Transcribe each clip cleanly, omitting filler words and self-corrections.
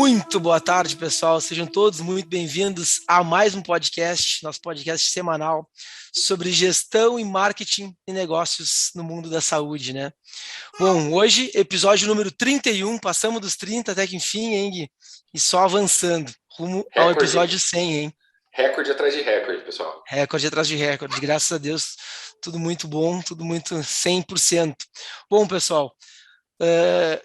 Muito boa tarde, pessoal. Sejam todos muito bem-vindos a mais um podcast, nosso podcast semanal sobre gestão e marketing e negócios no mundo da saúde, né? Bom, hoje, episódio número 31, passamos dos 30 até que enfim, hein, Gui? E só avançando, rumo ao episódio 100, hein? Recorde atrás de recorde, pessoal. Recorde atrás de recorde, graças a Deus, tudo muito bom, tudo muito 100%. Bom, pessoal,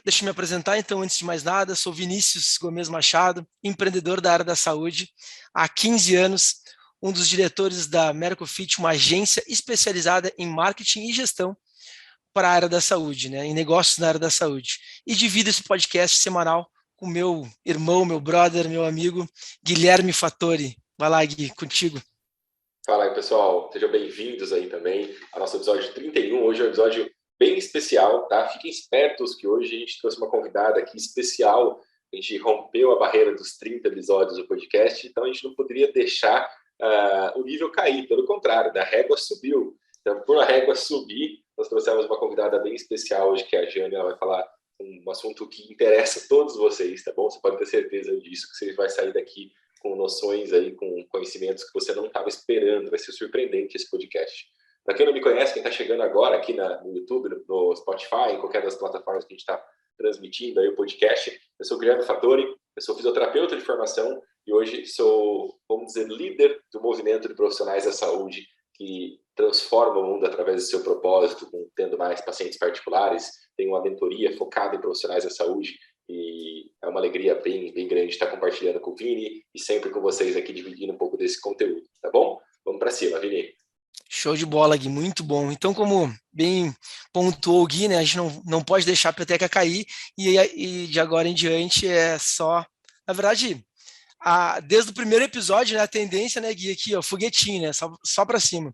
deixa eu me apresentar, então, antes de mais nada, sou Vinícius Gomes Machado, empreendedor da área da saúde há 15 anos, um dos diretores da Mercofit, uma agência especializada em marketing e gestão para a área da saúde, né, em negócios na área da saúde. E divido esse podcast semanal com meu irmão, meu brother, meu amigo, Guilherme Fattori. Vai lá, Gui, contigo. Fala aí, pessoal. Sejam bem-vindos aí também ao nosso episódio 31. Hoje é um episódio bem especial, tá? Fiquem espertos que hoje a gente trouxe uma convidada aqui especial. A gente rompeu a barreira dos 30 episódios do podcast, então a gente não poderia deixar o nível cair. Pelo contrário, a régua subiu. Então, por a régua subir, nós trouxemos uma convidada bem especial hoje, que é a Jane. Ela vai falar um assunto que interessa a todos vocês, tá bom? Você pode ter certeza disso, que você vai sair daqui com noções aí, com conhecimentos que você não estava esperando. Vai ser surpreendente esse podcast. Para quem não me conhece, quem está chegando agora aqui no YouTube, no Spotify, em qualquer das plataformas que a gente está transmitindo aí o podcast, eu sou o Guilherme Fattori, eu sou fisioterapeuta de formação e hoje sou, vamos dizer, líder do movimento de profissionais da saúde que transforma o mundo através do seu propósito, tendo mais pacientes particulares. Tenho uma mentoria focada em profissionais da saúde e é uma alegria bem, bem grande estar compartilhando com o Vini e sempre com vocês aqui dividindo um pouco desse conteúdo, tá bom? Vamos para cima, Vini. Show de bola, Gui, muito bom. Então, como bem pontuou o Gui, né, a gente não pode deixar a peteca cair e de agora em diante é só... Na verdade, desde o primeiro episódio, né, a tendência, né, Gui, aqui, ó, foguetinho, né, só para cima,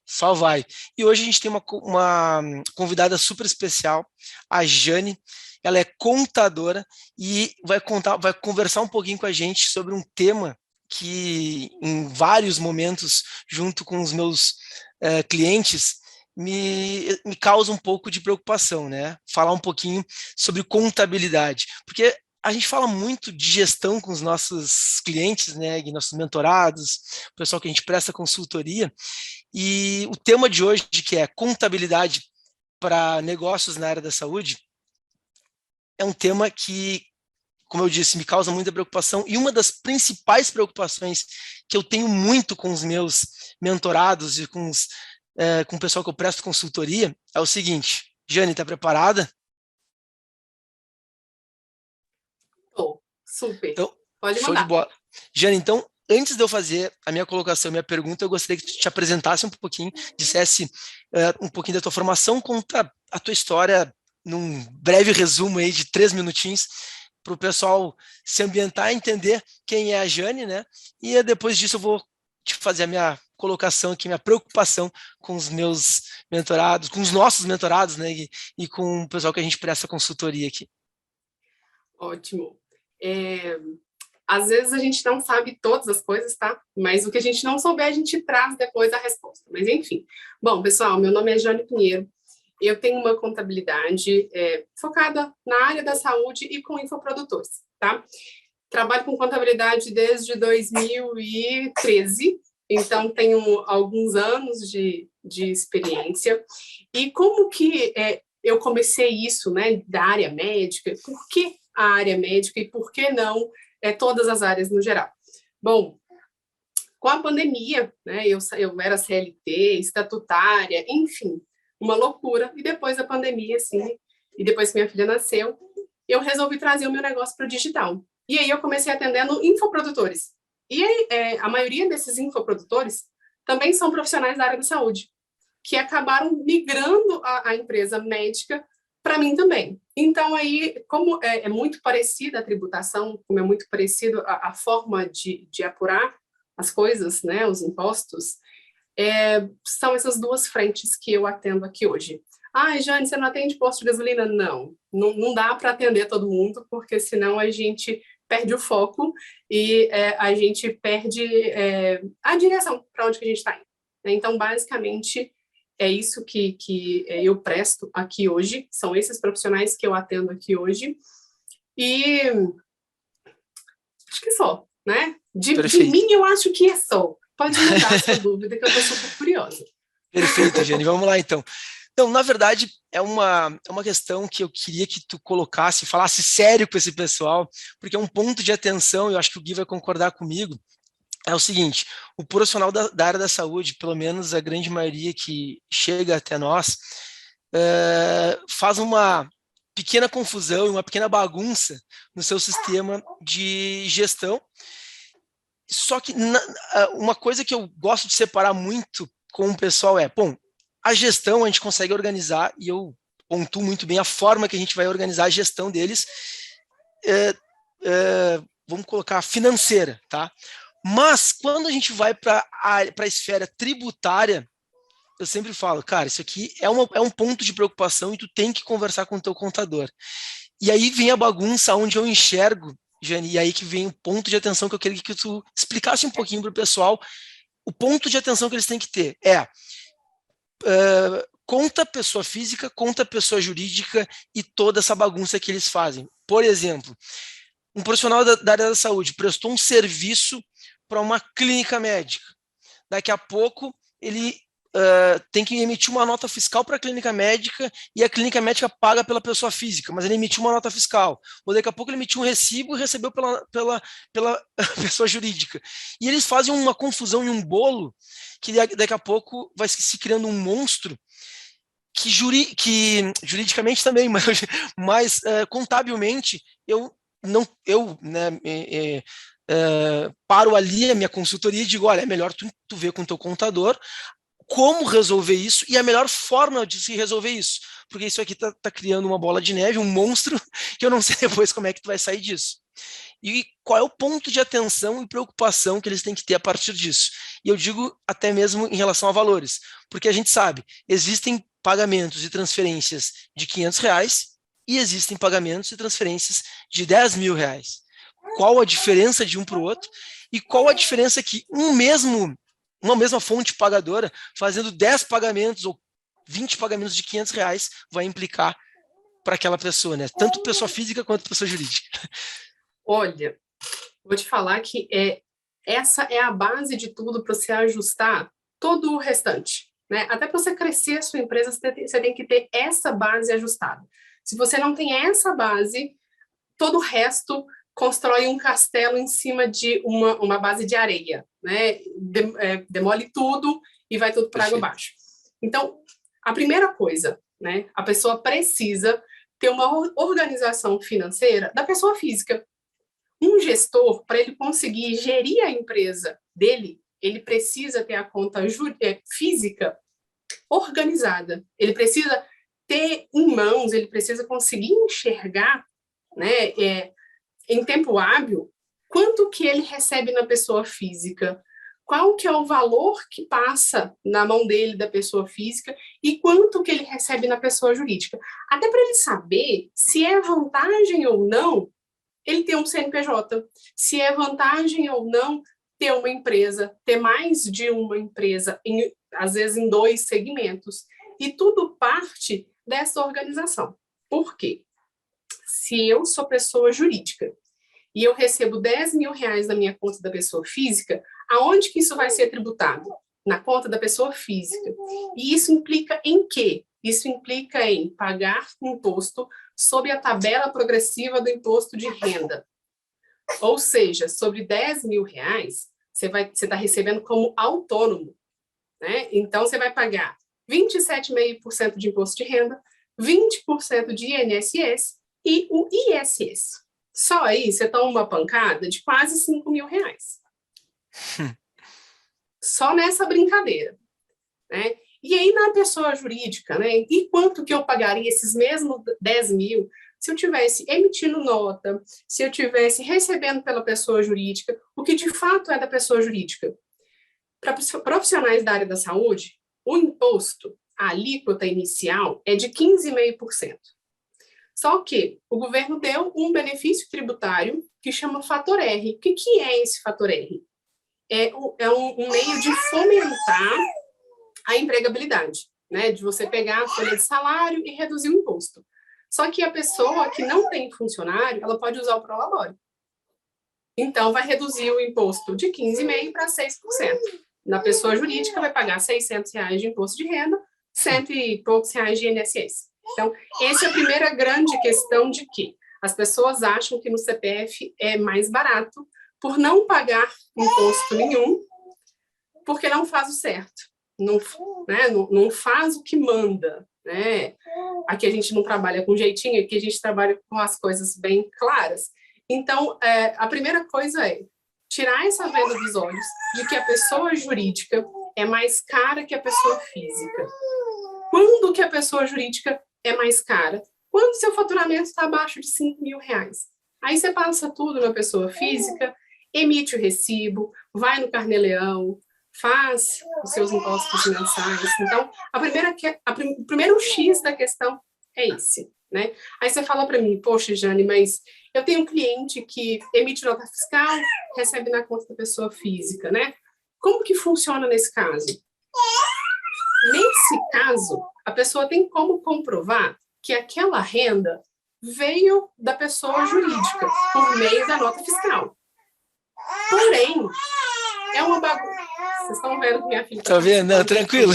só vai. E hoje a gente tem uma convidada super especial, a Jane. Ela é contadora e vai conversar um pouquinho com a gente sobre um tema que em vários momentos, junto com os meus clientes, me causa um pouco de preocupação, né? Falar um pouquinho sobre contabilidade, porque a gente fala muito de gestão com os nossos clientes, né, e nossos mentorados, o pessoal que a gente presta consultoria, e o tema de hoje, que é contabilidade para negócios na área da saúde, é um tema que, como eu disse, me causa muita preocupação, e uma das principais preocupações que eu tenho muito com os meus mentorados e com o pessoal que eu presto consultoria é o seguinte: Jane, está preparada? Super. Então, pode show mandar. De bola. Jane, então, antes de eu fazer a minha colocação, a minha pergunta, eu gostaria que tu te apresentasse um pouquinho, dissesse um pouquinho da tua formação, conta a tua história num breve resumo aí de 3 minutinhos, para o pessoal se ambientar, entender quem é a Jane, né? E depois disso eu vou te fazer a minha colocação aqui, minha preocupação com os meus mentorados, com os nossos mentorados, né? E com o pessoal que a gente presta consultoria aqui. Ótimo. Às vezes a gente não sabe todas as coisas, tá? Mas o que a gente não souber, a gente traz depois a resposta. Mas enfim. Bom, pessoal, meu nome é Jane Pinheiro. Eu tenho uma contabilidade focada na área da saúde e com infoprodutores, tá? Trabalho com contabilidade desde 2013, então tenho alguns anos de experiência. E como que eu comecei isso, né, da área médica? Por que a área médica e por que não todas as áreas no geral? Bom, com a pandemia, né, eu era CLT, estatutária, enfim, uma loucura. E depois da pandemia, assim, e depois que minha filha nasceu, eu resolvi trazer o meu negócio para o digital. E aí eu comecei atendendo infoprodutores. E aí, a maioria desses infoprodutores também são profissionais da área da saúde, que acabaram migrando a empresa médica para mim também. Então, aí, como é muito parecida a tributação, como é muito parecido a forma de apurar as coisas, né, os impostos, são essas duas frentes que eu atendo aqui hoje. Jane, você não atende posto de gasolina? Não dá para atender todo mundo, porque senão a gente perde o foco e a gente perde a direção para onde que a gente está indo. Então, basicamente, é isso que eu presto aqui hoje, são esses profissionais que eu atendo aqui hoje. E Acho que só, né? De Perfeito. mim, eu acho que é só. Pode mudar a sua dúvida, que eu estou super curiosa. Perfeito, Jane. Vamos lá, então. Então, na verdade, é uma questão que eu queria que tu colocasse, falasse sério com esse pessoal, porque é um ponto de atenção, eu acho que o Gui vai concordar comigo, é o seguinte, o profissional da área da saúde, pelo menos a grande maioria que chega até nós, faz uma pequena confusão e uma pequena bagunça no seu sistema de gestão. Só que uma coisa que eu gosto de separar muito com o pessoal é, bom, a gestão a gente consegue organizar, e eu pontuo muito bem a forma que a gente vai organizar a gestão deles, vamos colocar financeira, tá? Mas quando a gente vai para a esfera tributária, eu sempre falo, cara, isso aqui é um ponto de preocupação e tu tem que conversar com o teu contador. E aí vem a bagunça onde eu enxergo, Jane, e aí que vem o ponto de atenção que eu queria que tu explicasse um pouquinho para o pessoal. O ponto de atenção que eles têm que ter é conta pessoa física, conta pessoa jurídica e toda essa bagunça que eles fazem. Por exemplo, um profissional da área da saúde prestou um serviço para uma clínica médica. Daqui a pouco ele tem que emitir uma nota fiscal para a clínica médica e a clínica médica paga pela pessoa física, mas ele emitiu uma nota fiscal. Ou daqui a pouco ele emitiu um recibo e recebeu pela pessoa jurídica. E eles fazem uma confusão e um bolo que daqui a pouco vai se criando um monstro que juridicamente também, mas contabilmente eu paro ali a minha consultoria e digo, olha, é melhor tu ver com o teu contador como resolver isso e a melhor forma de se resolver isso, porque isso aqui tá criando uma bola de neve, um monstro, que eu não sei depois como é que tu vai sair disso. E qual é o ponto de atenção e preocupação que eles têm que ter a partir disso? E eu digo até mesmo em relação a valores, porque a gente sabe, existem pagamentos e transferências de R$ 500 e existem pagamentos e transferências de R$ 10.000. Qual a diferença de um para o outro? E qual a diferença que uma mesma fonte pagadora, fazendo 10 pagamentos ou 20 pagamentos de R$ 500 vai implicar para aquela pessoa, né? Tanto pessoa física quanto pessoa jurídica. Olha, vou te falar que essa é a base de tudo para você ajustar todo o restante, né? Até para você crescer a sua empresa, você tem que ter essa base ajustada. Se você não tem essa base, todo o resto constrói um castelo em cima de uma base de areia, né? Demole tudo e vai tudo para água abaixo. Então, a primeira coisa, né? A pessoa precisa ter uma organização financeira da pessoa física. Um gestor, para ele conseguir gerir a empresa dele, ele precisa ter a conta física organizada. Ele precisa ter em mãos, ele precisa conseguir enxergar, né, em tempo hábil, quanto que ele recebe na pessoa física, qual que é o valor que passa na mão dele da pessoa física e quanto que ele recebe na pessoa jurídica. Até para ele saber se é vantagem ou não ele ter um CNPJ, se é vantagem ou não ter uma empresa, ter mais de uma empresa, às vezes em 2 segmentos. E tudo parte dessa organização. Por quê? Se eu sou pessoa jurídica e eu recebo R$ 10.000 da minha conta da pessoa física, aonde que isso vai ser tributado? Na conta da pessoa física. E isso implica em quê? Isso implica em pagar imposto sob a tabela progressiva do imposto de renda. Ou seja, sobre R$ 10.000, você está recebendo como autônomo, né? Então, você vai pagar 27,5% de imposto de renda, 20% de INSS e o ISS. Só aí você toma uma pancada de quase R$ 5.000. Só nessa brincadeira, né? E aí, na pessoa jurídica, né? E quanto que eu pagaria esses mesmos 10 mil se eu tivesse emitindo nota, se eu tivesse recebendo pela pessoa jurídica, o que de fato é da pessoa jurídica? Para profissionais da área da saúde, o imposto, a alíquota inicial é de 15,5%. Só que o governo deu um benefício tributário que chama Fator R. O que é esse Fator R? É um meio de fomentar a empregabilidade, né? De você pegar a folha de salário e reduzir o imposto. Só que a pessoa que não tem funcionário, ela pode usar o Prolabore. Então, vai reduzir o imposto de 15,5% para 6%. Na pessoa jurídica, vai pagar R$ 600 de imposto de renda, R$ 100 e poucos de INSS. Então, essa é a primeira grande questão de que as pessoas acham que no CPF é mais barato por não pagar imposto nenhum, porque não faz o certo, não, né, não faz o que manda. Né? Aqui a gente não trabalha com jeitinho, aqui a gente trabalha com as coisas bem claras. Então, a primeira coisa é tirar essa venda dos olhos de que a pessoa jurídica é mais cara que a pessoa física. Quando que a pessoa jurídica é mais cara? Quando seu faturamento está abaixo de R$ 5.000. Aí você passa tudo na pessoa física, emite o recibo, vai no Carnê-Leão, faz os seus impostos mensais. Então, o primeiro X da questão é esse. Né? Aí você fala para mim, poxa, Jane, mas eu tenho um cliente que emite nota fiscal, recebe na conta da pessoa física, né? Como que funciona nesse caso? Nesse caso, a pessoa tem como comprovar que aquela renda veio da pessoa jurídica por meio da nota fiscal. Porém, é uma bagunça. Vocês estão vendo que minha filha está... Tá vendo? Não, tranquilo.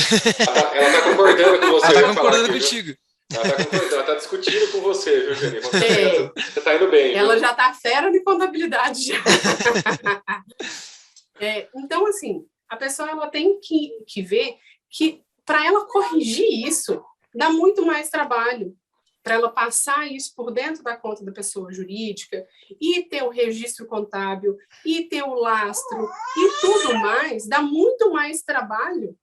Ela está concordando com você. Ela está concordando contigo. Ela está concordando, ela está discutindo com você, viu, Jane? Você está indo bem. Ela já está fera de contabilidade já. Então, assim, a pessoa ela tem que ver que para ela corrigir isso, dá muito mais trabalho. Para ela passar isso por dentro da conta da pessoa jurídica, e ter o registro contábil, e ter o lastro, e tudo mais, dá muito mais trabalho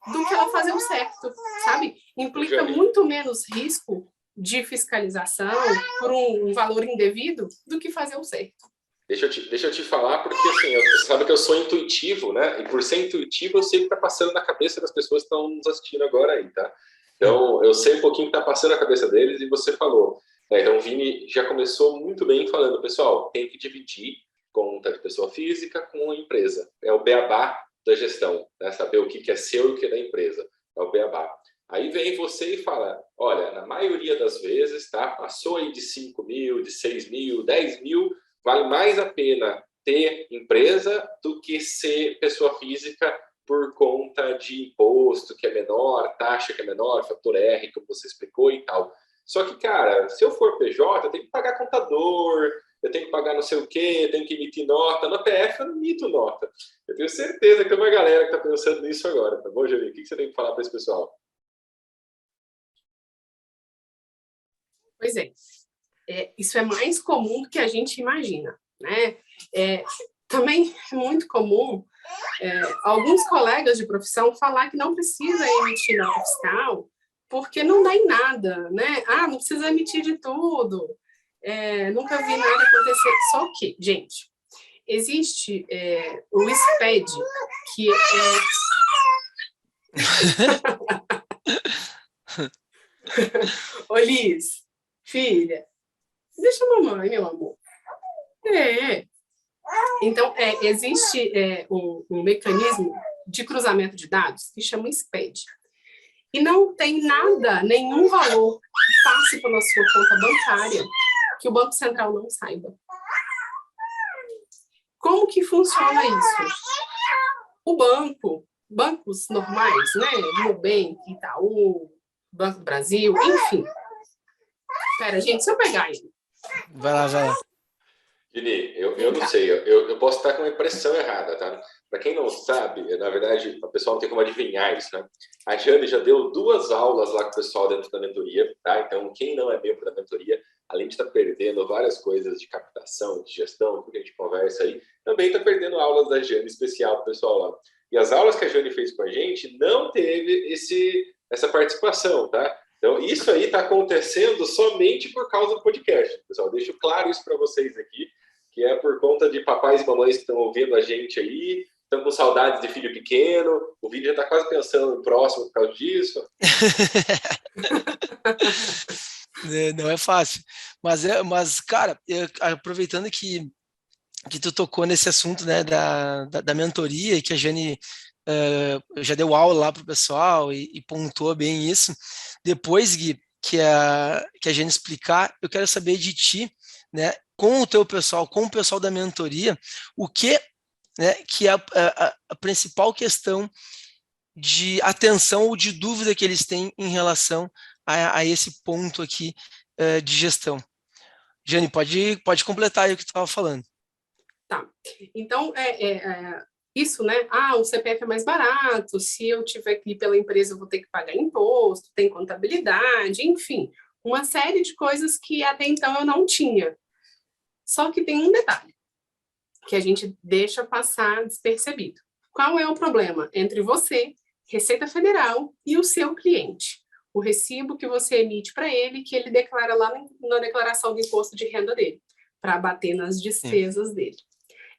do que ela fazer o certo, sabe? Implica muito menos risco de fiscalização por um valor indevido do que fazer o certo. Deixa eu te falar, porque assim, você sabe que eu sou intuitivo, né? E por ser intuitivo, eu sei o que está passando na cabeça das pessoas que estão nos assistindo agora aí, tá? Então, eu sei um pouquinho o que está passando na cabeça deles e você falou. Né? Então, o Vini já começou muito bem falando, pessoal, tem que dividir conta de pessoa física com a empresa. É o beabá da gestão, né? Saber o que é seu e o que é da empresa. É o beabá. Aí vem você e fala, olha, na maioria das vezes, tá? Passou aí de 5 mil, de 6 mil, 10 mil, vale mais a pena ter empresa do que ser pessoa física por conta de imposto que é menor, taxa que é menor, fator R, como você explicou e tal. Só que, cara, se eu for PJ, eu tenho que pagar contador, eu tenho que pagar não sei o quê, eu tenho que emitir nota. Na PF eu não emito nota. Eu tenho certeza que tem uma galera que está pensando nisso agora, tá bom, Júlio? O que você tem que falar para esse pessoal? Pois é. Isso é mais comum do que a gente imagina, né? Também é muito comum alguns colegas de profissão falar que não precisa emitir nota fiscal porque não dá em nada, né? Não precisa emitir de tudo. Nunca vi nada acontecer. Só que, gente, existe o SPED, que Ô, Liz, filha, deixa a mamãe, meu amor. Então, existe um mecanismo de cruzamento de dados que chama SPED. E não tem nada, nenhum valor que passe pela sua conta bancária que o Banco Central não saiba. Como que funciona isso? O bancos normais, né? Nubank, Itaú, Banco do Brasil, enfim. Espera, gente, se eu pegar ele. Vai lá. Vini, eu não sei, eu posso estar com uma impressão errada, tá? Para quem não sabe, na verdade, o pessoal não tem como adivinhar isso, né? A Jane já deu 2 aulas lá com o pessoal dentro da mentoria, tá? Então, quem não é membro da mentoria, além de estar perdendo várias coisas de captação, de gestão, tudo que a gente conversa aí, também está perdendo aulas da Jane especial para o pessoal lá. E as aulas que a Jane fez com a gente não teve essa participação, tá? Então, isso aí está acontecendo somente por causa do podcast, pessoal. Deixo claro isso para vocês aqui, que é por conta de papais e mamães que estão ouvindo a gente aí, estão com saudades de filho pequeno, o vídeo já está quase pensando no próximo por causa disso. Não é fácil. Mas cara, aproveitando que tu tocou nesse assunto, né, da mentoria, e que a Jane já deu aula lá para o pessoal e pontuou bem isso. Depois, Gui, que a Jane explicar, eu quero saber de ti, né, com o teu pessoal, com o pessoal da mentoria, o que, né, que é a principal questão de atenção ou de dúvida que eles têm em relação a esse ponto aqui de gestão. Jane, pode completar aí o que tu estava falando. Tá. Então, isso, né? O CPF é mais barato, se eu tiver que ir pela empresa, eu vou ter que pagar imposto, tem contabilidade, enfim, uma série de coisas que até então eu não tinha. Só que tem um detalhe que a gente deixa passar despercebido. Qual é o problema entre você, Receita Federal, e o seu cliente? O recibo que você emite para ele, que ele declara lá na declaração do imposto de renda dele, para bater nas despesas dele.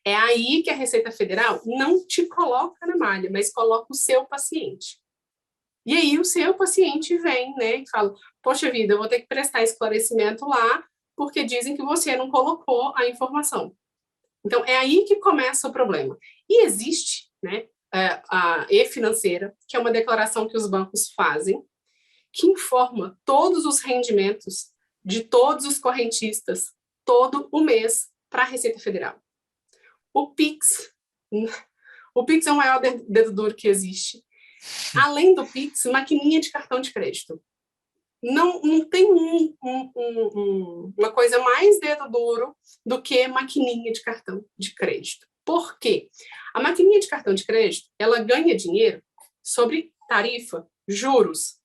É aí que a Receita Federal não te coloca na malha, mas coloca o seu paciente. E aí o seu paciente vem, né, e fala, poxa vida, eu vou ter que prestar esclarecimento lá, porque dizem que você não colocou a informação. Então, é aí que começa o problema. E existe, né, a e-financeira, que é uma declaração que os bancos fazem, que informa todos os rendimentos de todos os correntistas, todo o mês, para a Receita Federal. O Pix é o maior dedo duro que existe. Além do Pix, maquininha de cartão de crédito. Não tem uma coisa mais dedo duro do que maquininha de cartão de crédito. Por quê? A maquininha de cartão de crédito, ela ganha dinheiro sobre tarifa, juros,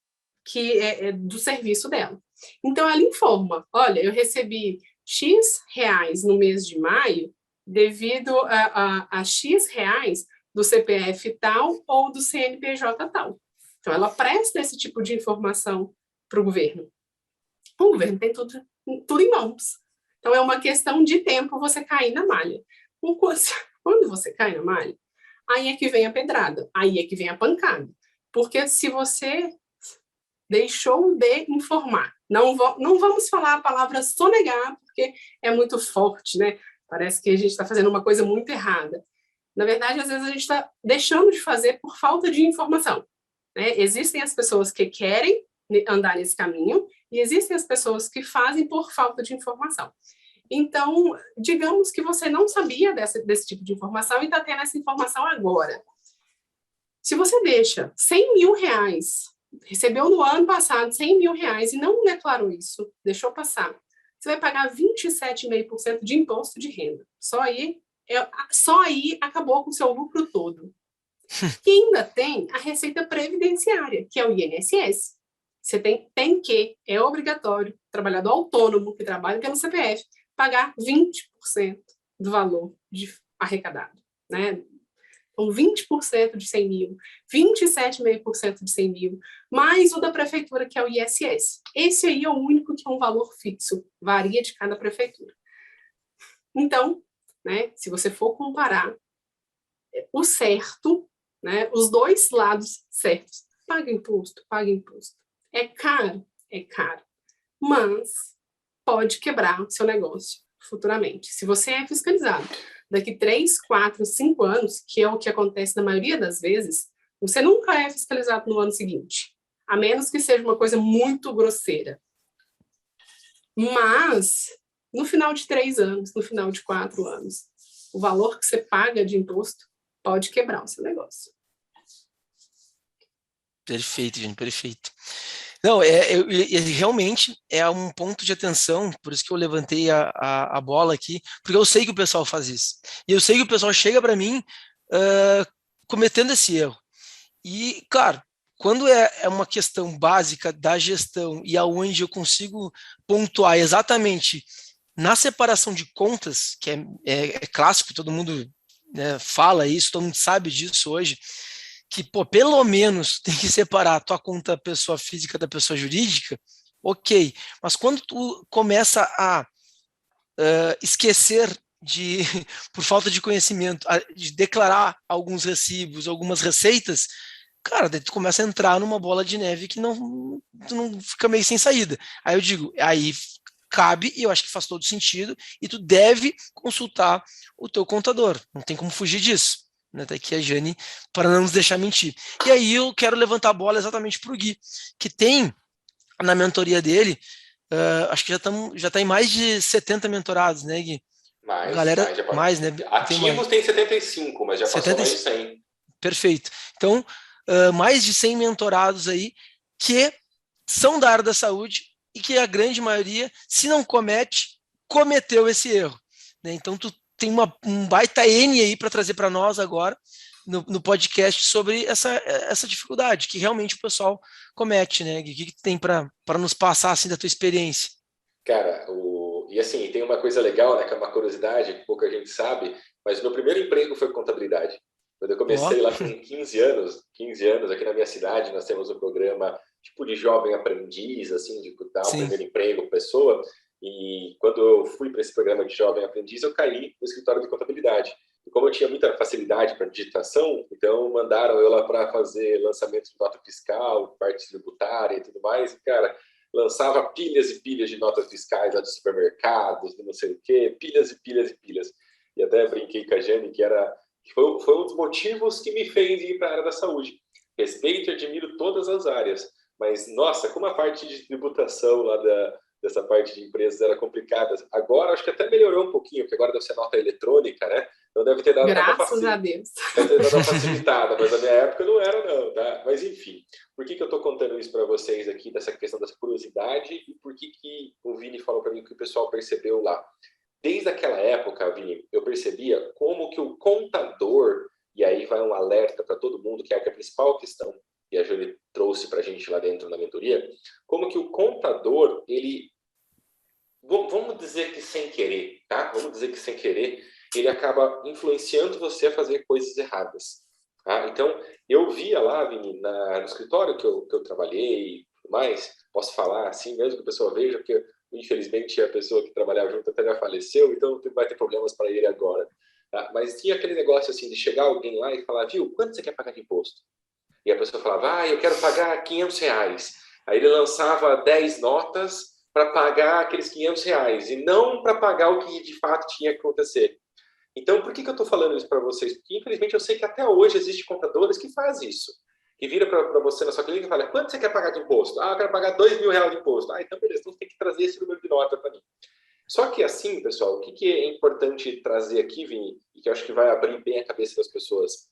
que é do serviço dela. Então, ela informa, olha, eu recebi X reais no mês de maio devido a X reais do CPF tal ou do CNPJ tal. Então, ela presta esse tipo de informação para o governo. O governo tem tudo em mãos. Então, é uma questão de tempo você cair na malha. Quando você cai na malha, aí é que vem a pedrada, aí é que vem a pancada. Porque se você deixou de informar, não vamos falar a palavra sonegar, porque é muito forte, né? Parece que a gente está fazendo uma coisa muito errada. Na verdade, às vezes a gente está deixando de fazer por falta de informação, né? Existem as pessoas que querem andar nesse caminho e existem as pessoas que fazem por falta de informação. Então, digamos que você não sabia desse tipo de informação e está tendo essa informação agora. Se você deixa 100 mil reais, recebeu no ano passado 100 mil reais e não declarou isso, deixou passar, você vai pagar 27,5% de imposto de renda. Só aí acabou com o seu lucro todo. E ainda tem a receita previdenciária, que é o INSS. Você é obrigatório, trabalhador autônomo que trabalha pelo CPF, pagar 20% do valor arrecadado, né? Então, 20% de 100 mil, 27,5% de 100 mil, mais o da prefeitura, que é o ISS. Esse aí é o único que é um valor fixo, varia de cada prefeitura. Então, né, se você for comparar o certo, né, os dois lados certos, paga imposto. É caro, mas pode quebrar o seu negócio futuramente. Se você é fiscalizado daqui 3, 4, 5 anos, que é o que acontece na maioria das vezes, você nunca é fiscalizado no ano seguinte, a menos que seja uma coisa muito grosseira. Mas, no final de 3 anos, no final de 4 anos, o valor que você paga de imposto pode quebrar o seu negócio. Perfeito, gente, perfeito. Não, realmente é um ponto de atenção, por isso que eu levantei a bola aqui, porque eu sei que o pessoal faz isso. E eu sei que o pessoal chega para mim cometendo esse erro. E, claro, quando é uma questão básica da gestão e aonde eu consigo pontuar exatamente na separação de contas, que é clássico, todo mundo, né, fala isso, todo mundo sabe disso hoje, que, pelo menos tem que separar a tua conta pessoa física da pessoa jurídica, ok. Mas quando tu começa a esquecer por falta de conhecimento, de declarar alguns recibos, algumas receitas, cara, daí tu começa a entrar numa bola de neve que tu não fica meio sem saída. Aí eu digo, aí cabe, e eu acho que faz todo sentido, e tu deve consultar o teu contador, não tem como fugir disso. Tá aqui a Jane para não nos deixar mentir. E aí eu quero levantar a bola exatamente para o Gui, que tem na mentoria dele acho que já está em mais de 70 mentorados, né, Gui? Galera, Já pode. mais, né? Ativos tem 75, mas já passou mais de 100. Perfeito. Então, mais de 100 mentorados aí que são da área da saúde e que a grande maioria, se não cometeu esse erro, né? Então, tu tem um baita N aí para trazer para nós agora no podcast sobre essa dificuldade que realmente o pessoal comete, né? O que tem para nos passar assim da tua experiência? Cara, e assim, tem uma coisa legal, né, que é uma curiosidade que pouca gente sabe, mas o meu primeiro emprego foi contabilidade. Quando eu comecei lá com 15 anos, aqui na minha cidade, nós temos um programa tipo de jovem aprendiz, assim, de dar o primeiro emprego para pessoa. E quando eu fui para esse programa de jovem aprendiz, eu caí no escritório de contabilidade. E como eu tinha muita facilidade para digitação, então mandaram eu lá para fazer lançamento de nota fiscal, parte tributária e tudo mais. E, cara, lançava pilhas e pilhas de notas fiscais lá de supermercados, de não sei o quê, pilhas e pilhas e pilhas. E até brinquei com a Jane que foi um dos motivos que me fez ir para a área da saúde. Respeito e admiro todas as áreas, mas, nossa, como a parte de tributação lá dessa parte de empresas era complicada. Agora, acho que até melhorou um pouquinho, porque agora deve ser nota eletrônica, né? Então deve ter dado Graças a Deus. Deve ter dado uma facilitada, mas na minha época não era, não, tá? Mas, enfim, por que eu estou contando isso para vocês aqui, dessa questão dessa curiosidade, e por que o Vini falou para mim que o pessoal percebeu lá? Desde aquela época, Vini, eu percebia como que o contador, e aí vai um alerta para todo mundo, que é a principal questão, e a Júlia trouxe para a gente lá dentro na mentoria, como que o contador, ele, vamos dizer que sem querer, tá? Vamos dizer que sem querer, ele acaba influenciando você a fazer coisas erradas. Tá? Então, eu via lá, Vini, no escritório que eu trabalhei e tudo mais, posso falar assim mesmo que a pessoa veja, porque infelizmente a pessoa que trabalhava junto até já faleceu, então vai ter problemas para ele agora. Tá? Mas tinha aquele negócio assim de chegar alguém lá e falar, viu, quanto você quer pagar de imposto? E a pessoa falava, eu quero pagar R$500. Aí ele lançava 10 notas para pagar aqueles R$500 e não para pagar o que de fato tinha que acontecer. Então, por que eu estou falando isso para vocês? Porque, infelizmente, eu sei que até hoje existem contadores que fazem isso. Que vira para você na sua clínica e fala, quanto você quer pagar de imposto? Eu quero pagar R$2.000 de imposto. Então, beleza, então você tem que trazer esse número de nota para mim. Só que assim, pessoal, o que é importante trazer aqui, Vini, e que eu acho que vai abrir bem a cabeça das pessoas,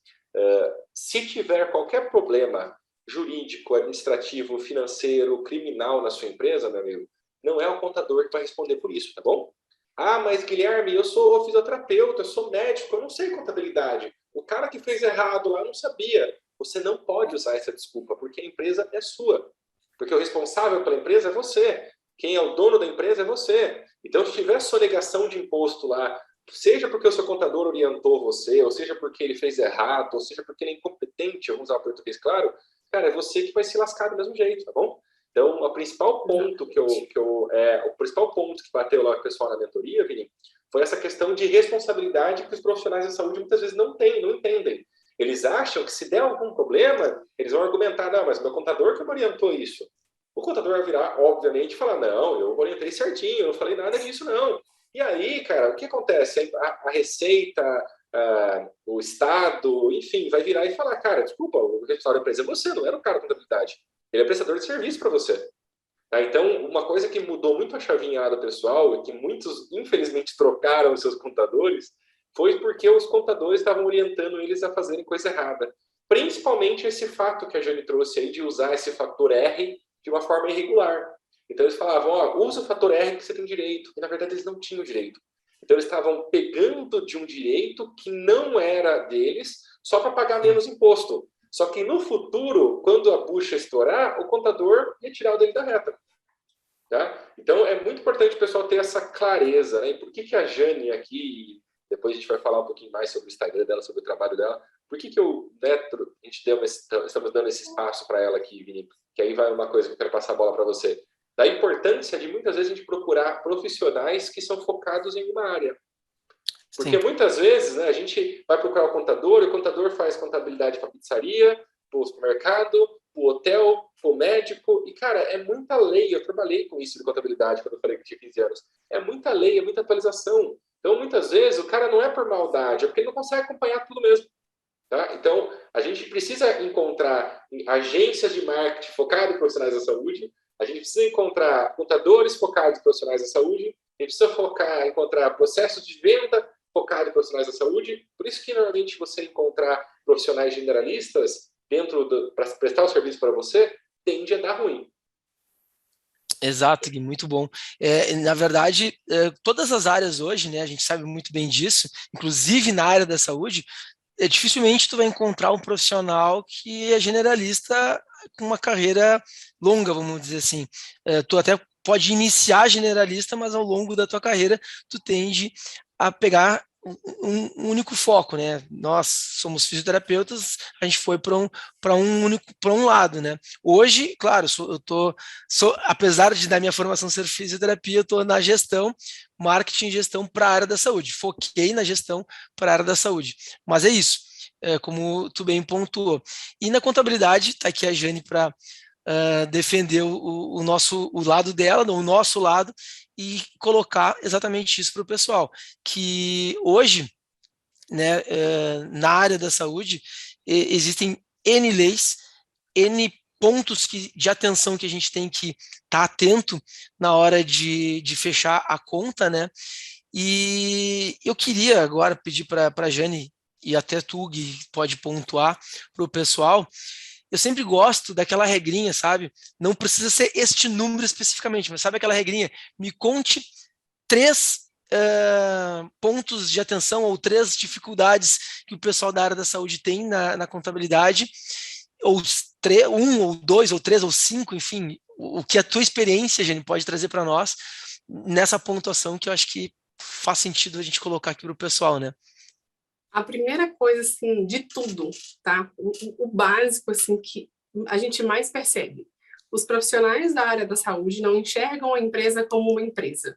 se tiver qualquer problema jurídico, administrativo, financeiro, criminal na sua empresa, meu amigo, não é o contador que vai responder por isso, tá bom? Mas Guilherme, eu sou fisioterapeuta, eu sou médico, eu não sei contabilidade. O cara que fez errado lá não sabia. Você não pode usar essa desculpa, porque a empresa é sua. Porque o responsável pela empresa é você. Quem é o dono da empresa é você. Então, se tiver sonegação de imposto lá, seja porque o seu contador orientou você, ou seja porque ele fez errado, ou seja porque ele é incompetente, vamos usar o português claro, cara, é você que vai se lascar do mesmo jeito, tá bom? Então, o principal ponto o principal ponto que bateu lá com o pessoal na mentoria, Vini, foi essa questão de responsabilidade que os profissionais da saúde muitas vezes não entendem. Eles acham que se der algum problema, eles vão argumentar, não, mas meu contador que me orientou isso. O contador vai virar, obviamente, e falar, não, eu orientei certinho, eu não falei nada disso, não. E aí, cara, o que acontece? A Receita, o Estado, enfim, vai virar e falar, cara, desculpa, o responsável da empresa é você, não era o cara da contabilidade. Ele é prestador de serviço para você. Tá? Então, uma coisa que mudou muito a chavinhada pessoal, e que muitos, infelizmente, trocaram os seus contadores, foi porque os contadores estavam orientando eles a fazerem coisa errada. Principalmente esse fato que a Jane trouxe aí de usar esse fator R de uma forma irregular. Então, eles falavam, usa o fator R que você tem direito. E, na verdade, eles não tinham direito. Então, eles estavam pegando de um direito que não era deles, só para pagar menos imposto. Só que no futuro, quando a bucha estourar, o contador ia tirar o dele da reta. Tá? Então, é muito importante o pessoal ter essa clareza. Né? E por que a Jane aqui, depois a gente vai falar um pouquinho mais sobre o Instagram dela, sobre o trabalho dela, por que estamos dando esse espaço para ela aqui, Vini? Que aí vai uma coisa que eu quero passar a bola para você. Da importância de muitas vezes a gente procurar profissionais que são focados em uma área. Porque muitas vezes, né, a gente vai procurar o contador, e o contador faz contabilidade para a pizzaria, para o supermercado, para o hotel, para o médico. E, cara, é muita lei. Eu trabalhei com isso de contabilidade quando eu falei que tinha 15 anos. É muita lei, é muita atualização. Então, muitas vezes, o cara não é por maldade, é porque ele não consegue acompanhar tudo mesmo. Tá? Então, a gente precisa encontrar agências de marketing focadas em profissionais da saúde, A gente precisa encontrar contadores focados em profissionais da saúde, a gente precisa encontrar processos de venda focados em profissionais da saúde. Por isso que, normalmente, você encontrar profissionais generalistas para prestar o serviço para você, tende a dar ruim. Exato, Gui, muito bom. Na verdade, todas as áreas hoje, né, a gente sabe muito bem disso, inclusive na área da saúde, dificilmente tu vai encontrar um profissional que é generalista com uma carreira longa, vamos dizer assim. Tu até pode iniciar generalista, mas ao longo da tua carreira tu tende a pegar um único foco, né? Nós somos fisioterapeutas, a gente foi para um lado, né? Hoje, claro, apesar de da minha formação ser fisioterapia, eu estou na gestão, marketing e gestão para a área da saúde. Foquei na gestão para a área da saúde. Mas é isso, como tu bem pontuou. E na contabilidade, está aqui a Jane para defender o lado dela, o nosso lado, e colocar exatamente isso para o pessoal, que hoje, né, na área da saúde, existem N leis, N pontos de atenção que a gente tem que estar atento na hora de fechar a conta, né? E eu queria agora pedir para a Jane, e até tu, Gui, pode pontuar para o pessoal. Eu sempre gosto daquela regrinha, sabe? Não precisa ser este número especificamente, mas sabe aquela regrinha? Me conte 3 pontos de atenção ou 3 dificuldades que o pessoal da área da saúde tem na contabilidade, ou 1, ou 2, ou 3, ou 5, enfim, o que a tua experiência, Jane, pode trazer para nós nessa pontuação que eu acho que faz sentido a gente colocar aqui para o pessoal, né? A primeira coisa, assim, de tudo, tá? O básico, assim, que a gente mais percebe. Os profissionais da área da saúde não enxergam a empresa como uma empresa.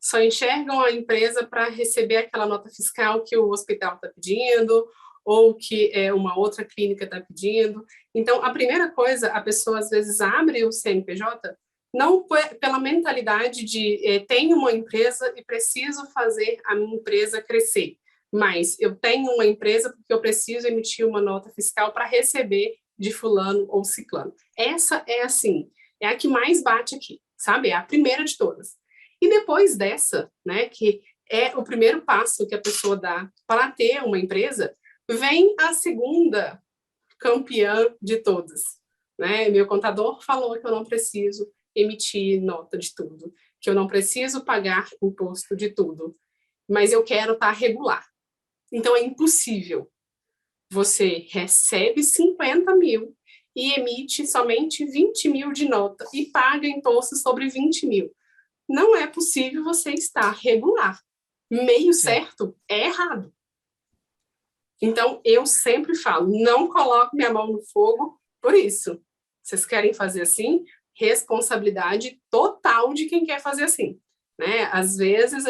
Só enxergam a empresa para receber aquela nota fiscal que o hospital está pedindo, ou que uma outra clínica está pedindo. Então, a primeira coisa, a pessoa às vezes abre o CNPJ não pela mentalidade de tenho uma empresa e preciso fazer a minha empresa crescer, mas eu tenho uma empresa porque eu preciso emitir uma nota fiscal para receber de fulano ou ciclano. Essa é assim, é a que mais bate aqui, sabe? É a primeira de todas. E depois dessa, né, que é o primeiro passo que a pessoa dá para ter uma empresa, vem a segunda campeã de todas, né? Meu contador falou que eu não preciso emitir nota de tudo, que eu não preciso pagar imposto de tudo, mas eu quero estar regular. Então, é impossível. Você recebe 50 mil e emite somente 20 mil de nota e paga imposto sobre 20 mil. Não é possível você estar regular. Meio certo é errado. Então, eu sempre falo, não coloco minha mão no fogo por isso. Vocês querem fazer assim? Responsabilidade total de quem quer fazer assim. Né? Às vezes,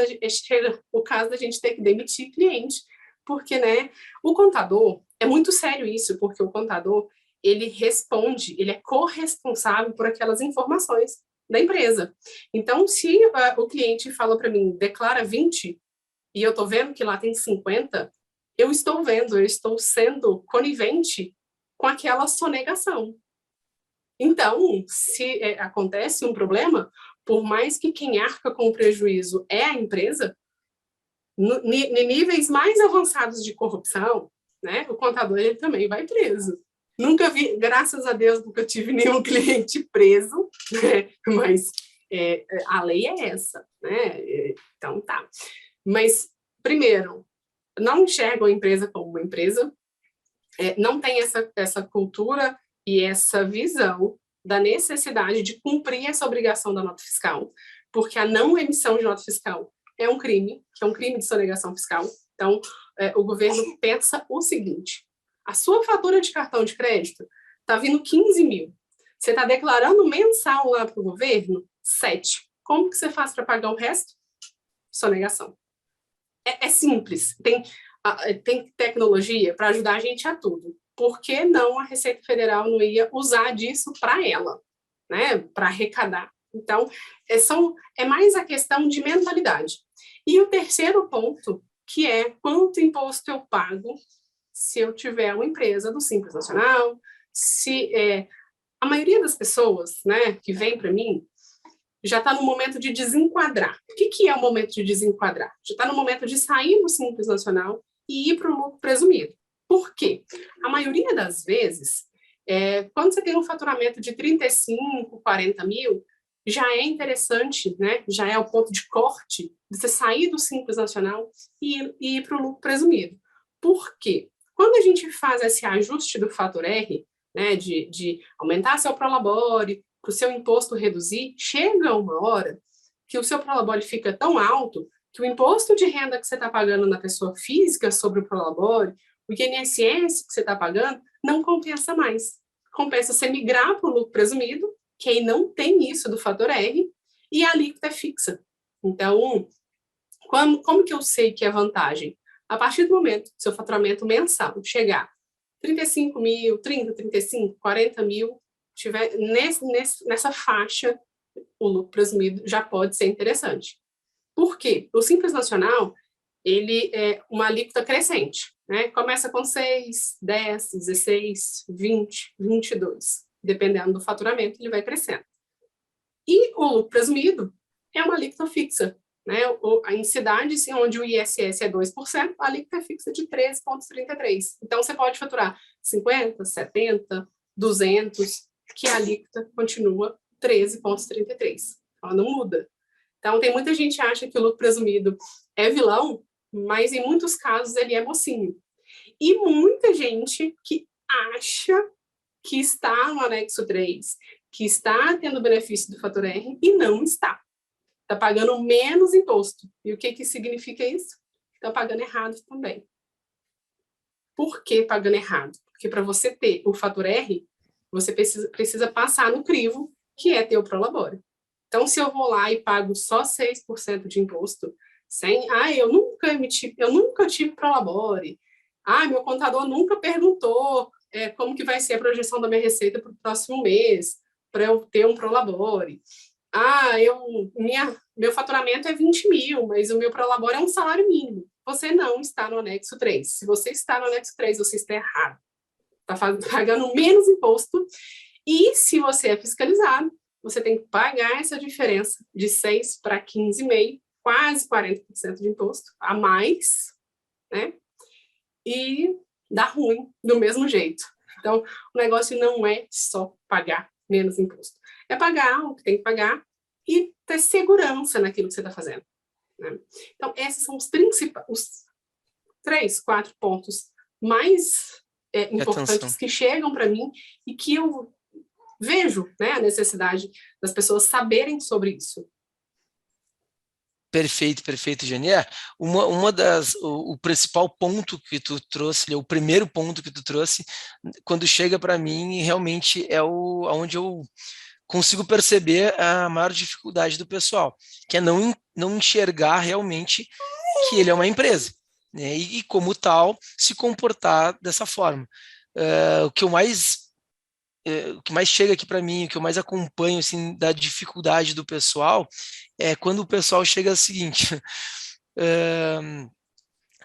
chega o caso da gente ter que demitir cliente, porque, né, o contador, é muito sério isso, porque o contador, ele responde, ele é corresponsável por aquelas informações da empresa. Então, se o cliente fala para mim, declara 20, e eu estou vendo que lá tem 50, eu estou sendo conivente com aquela sonegação. Então, se acontece um problema, por mais que quem arca com o prejuízo é a empresa, em níveis mais avançados de corrupção, né, o contador ele também vai preso. Nunca vi, graças a Deus, nunca tive nenhum cliente preso, né, mas a lei é essa, né? Então tá. Mas, primeiro, não enxergam a empresa como uma empresa, não tem essa cultura e essa visão da necessidade de cumprir essa obrigação da nota fiscal, porque a não emissão de nota fiscal é um crime, que é um crime de sonegação fiscal. Então, o governo pensa o seguinte, a sua fatura de cartão de crédito está vindo 15 mil, você está declarando mensal lá para o governo 7. Como que você faz para pagar o resto? Sonegação. É simples, tem tecnologia para ajudar a gente a tudo. Por que não a Receita Federal não ia usar disso para ela, né? Para arrecadar? Então, é mais a questão de mentalidade. E o terceiro ponto, que é quanto imposto eu pago se eu tiver uma empresa do Simples Nacional, se A maioria das pessoas, né, que vem para mim, já está no momento de desenquadrar. O que é o momento de desenquadrar? Já está no momento de sair do Simples Nacional e ir para o lucro presumido. Por quê? A maioria das vezes, quando você tem um faturamento de 35, 40 mil, já é interessante, né? Já é o ponto de corte de você sair do Simples Nacional e ir para o lucro presumido. Por quê? Quando a gente faz esse ajuste do fator R, né, de aumentar seu prolabore, para o seu imposto reduzir, chega uma hora que o seu prolabore fica tão alto que o imposto de renda que você está pagando na pessoa física sobre o prolabore, o INSS que você está pagando, não compensa mais. Compensa você migrar para o lucro presumido, que aí não tem isso do fator R, e a alíquota é fixa. Então, como que eu sei que é vantagem? A partir do momento que seu faturamento mensal chegar 35 mil, 30, 35, 40 mil, tiver nessa faixa, o lucro presumido já pode ser interessante. Por quê? O Simples Nacional, ele é uma alíquota crescente, né? Começa com 6, 10, 16, 20, 22. Dependendo do faturamento, ele vai crescendo. E o lucro presumido é uma alíquota fixa, né? Em cidades onde o ISS é 2%, a alíquota é fixa de 13,33%. Então, você pode faturar 50, 70, 200, que a alíquota continua 13,33%. Ela não muda. Então, tem muita gente que acha que o lucro presumido é vilão, mas em muitos casos ele é mocinho. E muita gente que acha que está no anexo 3, que está tendo benefício do fator R e não está. Está pagando menos imposto. E o que significa isso? Está pagando errado também. Por que pagando errado? Porque para você ter o fator R, você precisa passar no crivo, que é ter o prolabore. Então, se eu vou lá e pago só 6% de imposto, eu nunca tive prolabore, meu contador nunca perguntou como que vai ser a projeção da minha receita para o próximo mês, para eu ter um prolabore. Meu faturamento é 20 mil, mas o meu prolabore é um salário mínimo. Você não está no anexo 3. Se você está no anexo 3, você está errado. Está pagando menos imposto. E se você é fiscalizado, você tem que pagar essa diferença de 6 para 15,5%, quase 40% de imposto a mais, né? E dá ruim do mesmo jeito. Então, o negócio não é só pagar menos imposto. É pagar o que tem que pagar e ter segurança naquilo que você está fazendo, né? Então, esses são os 3, 4 pontos mais importantes que chegam para mim e que eu vejo, né, a necessidade das pessoas saberem sobre isso. Perfeito, Janier. O principal ponto que tu trouxe, o primeiro ponto que tu trouxe, quando chega para mim, realmente é onde eu consigo perceber a maior dificuldade do pessoal, que é não enxergar realmente que ele é uma empresa, né? E como tal, se comportar dessa forma. O que mais chega aqui para mim, o que eu mais acompanho assim, da dificuldade do pessoal, é quando o pessoal chega ao seguinte,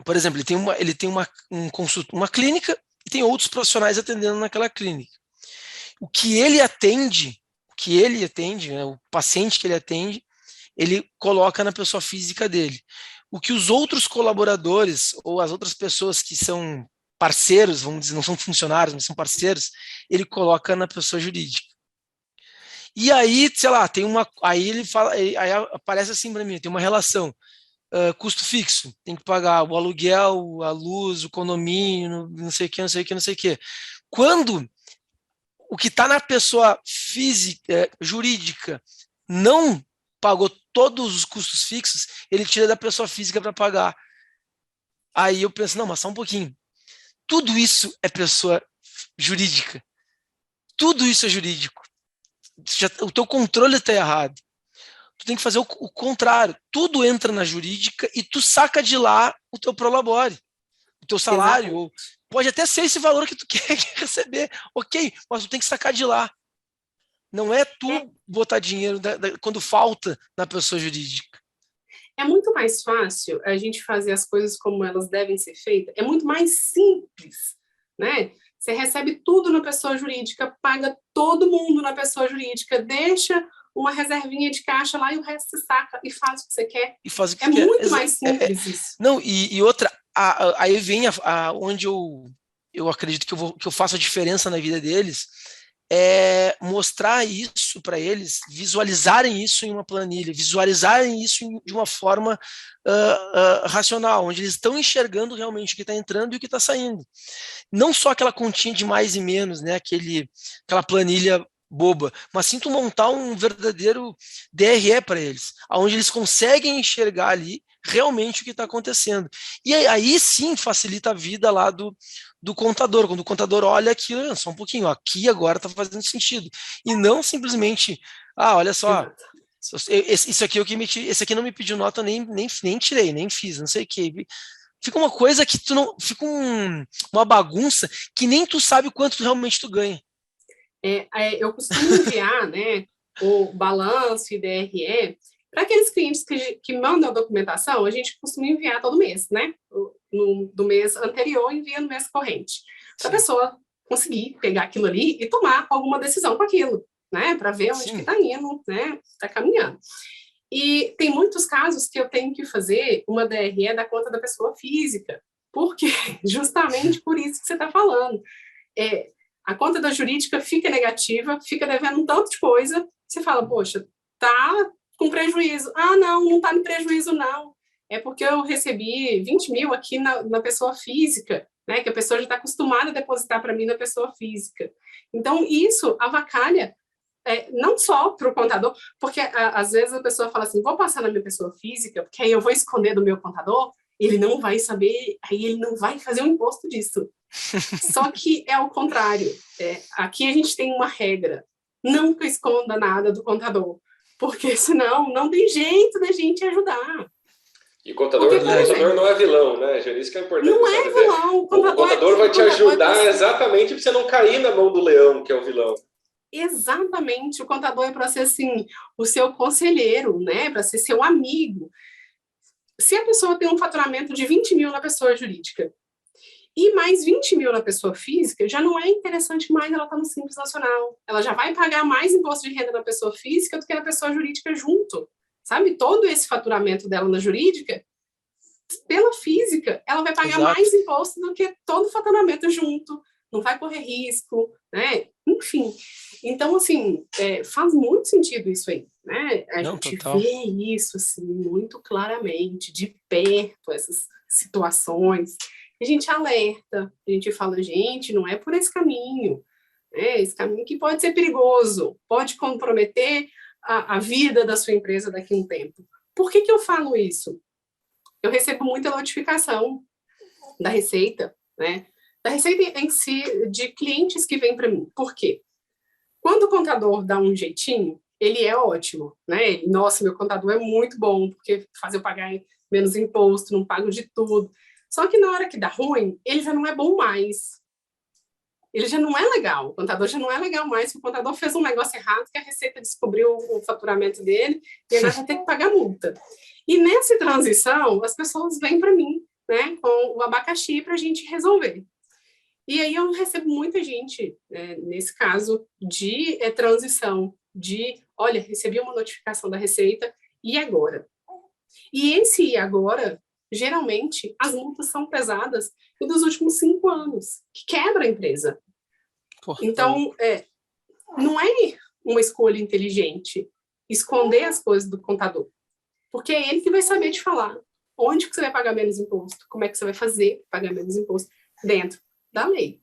por exemplo, ele tem uma clínica e tem outros profissionais atendendo naquela clínica. O que ele atende, né, o paciente que ele atende, ele coloca na pessoa física dele. O que os outros colaboradores ou as outras pessoas que são parceiros, vamos dizer, não são funcionários, mas são parceiros, ele coloca na pessoa jurídica. E aí, sei lá, aí ele fala, aí aparece assim para mim, tem uma relação, custo fixo, tem que pagar o aluguel, a luz, o condomínio, não sei o que. Quando o que está na pessoa física, jurídica, não pagou todos os custos fixos, ele tira da pessoa física para pagar. Aí eu penso, não, mas só um pouquinho. Tudo isso é pessoa jurídica. Tudo isso é jurídico. O teu controle está errado. Tu tem que fazer o contrário. Tudo entra na jurídica e tu saca de lá o teu prolabore, o teu salário. Ou pode até ser esse valor que tu quer receber. Ok, mas tu tem que sacar de lá. Não é tu botar dinheiro quando falta na pessoa jurídica. É muito mais fácil a gente fazer as coisas como elas devem ser feitas. É muito mais simples, né? Você recebe tudo na pessoa jurídica, paga todo mundo na pessoa jurídica, deixa uma reservinha de caixa lá e o resto você saca e faz o que você quer. E faz o que É você quer. muito mais simples isso. Não, e outra, aí vem onde eu acredito que eu faço a diferença na vida deles, é mostrar isso para eles, visualizarem isso em uma planilha, visualizarem isso de uma forma racional, onde eles estão enxergando realmente o que está entrando e o que está saindo. Não só aquela continha de mais e menos, né? Aquela planilha boba, mas sim tu montar um verdadeiro DRE para eles, onde eles conseguem enxergar ali realmente o que está acontecendo. E aí sim facilita a vida lá do contador, quando o contador olha aquilo, só um pouquinho, aqui agora está fazendo sentido. E não simplesmente, olha só, isso aqui é o que esse aqui não me pediu nota, nem tirei, nem fiz, não sei o que. Fica uma coisa que tu não. Fica uma bagunça que nem tu sabe quanto realmente tu ganha. Eu costumo enviar, né, o balanço e DRE para aqueles clientes que mandam a documentação, a gente costuma enviar todo mês, né? Do mês anterior, envia no mês corrente. Para a pessoa conseguir pegar aquilo ali e tomar alguma decisão com aquilo, né? Para ver onde que está indo, né? Está caminhando. E tem muitos casos que eu tenho que fazer uma DRE da conta da pessoa física, porque justamente por isso que você está falando. A conta da jurídica fica negativa, fica devendo um tanto de coisa, você fala, poxa, tá com prejuízo. Não está no prejuízo, não. É porque eu recebi 20 mil aqui na pessoa física, né, que a pessoa já está acostumada a depositar para mim na pessoa física. Então, isso avacalha não só para o contador, porque às vezes a pessoa fala assim, vou passar na minha pessoa física, porque aí eu vou esconder do meu contador, ele não vai saber, aí ele não vai fazer o imposto disso. Só que é o contrário. Aqui a gente tem uma regra, nunca esconda nada do contador, porque senão não tem jeito da gente ajudar. E o contador não é vilão, né, Jane? Isso que é importante. Não é vilão. O contador vai te ajudar exatamente para você não cair na mão do leão, que é o vilão. Exatamente. O contador é para ser, assim, o seu conselheiro, né? Para ser seu amigo. Se a pessoa tem um faturamento de 20 mil na pessoa jurídica e mais 20 mil na pessoa física, já não é interessante mais ela estar no Simples Nacional. Ela já vai pagar mais imposto de renda na pessoa física do que na pessoa jurídica junto. Sabe? Todo esse faturamento dela na jurídica, pela física, ela vai pagar mais imposto do que todo o faturamento junto. Não vai correr risco, né? Enfim. Então, assim, faz muito sentido isso aí, né? A gente vê isso, assim, muito claramente, de perto, essas situações. A gente alerta, a gente fala, gente, não é por esse caminho, né? Esse caminho que pode ser perigoso, pode comprometer a vida da sua empresa daqui a um tempo. Por que eu falo isso? Eu recebo muita notificação da Receita, né? Da Receita em si, de clientes que vêm para mim. Por quê? Quando o contador dá um jeitinho, ele é ótimo, né? Nossa, meu contador é muito bom, porque faz eu pagar menos imposto, não pago de tudo. Só que na hora que dá ruim, ele já não é bom mais. Ele já não é legal. O contador já não é legal mais. O contador fez um negócio errado, que a Receita descobriu o faturamento dele, e agora vai ter que pagar multa. E nessa transição, as pessoas vêm para mim, né, com o abacaxi para a gente resolver. E aí eu recebo muita gente, nesse caso, de transição, de, olha, recebi uma notificação da Receita, e agora? E esse e agora, geralmente, as multas são pesadas e dos últimos 5 anos, que quebra a empresa. Então, não é uma escolha inteligente esconder as coisas do contador, porque é ele que vai saber te falar onde que você vai pagar menos imposto, como é que você vai fazer pagar menos imposto dentro da lei,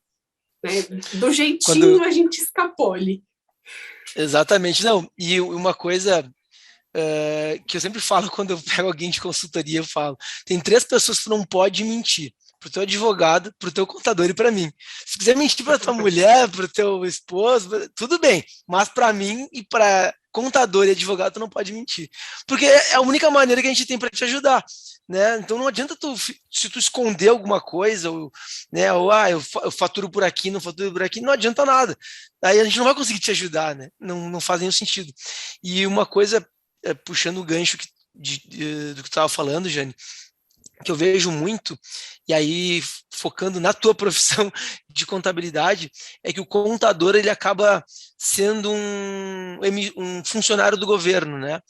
né? Do jeitinho a gente escapole. Exatamente. Não, e uma coisa que eu sempre falo quando eu pego alguém de consultoria, eu falo, tem 3 pessoas que tu não pode mentir: pro teu advogado, pro teu contador e para mim. Se quiser mentir para tua mulher, pro teu esposo, tudo bem, mas para mim e para contador e advogado tu não pode mentir, porque é a única maneira que a gente tem para te ajudar, né? Então não adianta se tu esconder alguma coisa, ou, né, ou eu faturo por aqui, não faturo por aqui, não adianta nada. Aí a gente não vai conseguir te ajudar, né? Não faz nenhum sentido. E uma coisa, puxando o gancho do que tu estava falando, Jane, que eu vejo muito, e aí focando na tua profissão de contabilidade, é que o contador ele acaba sendo um funcionário do governo, né?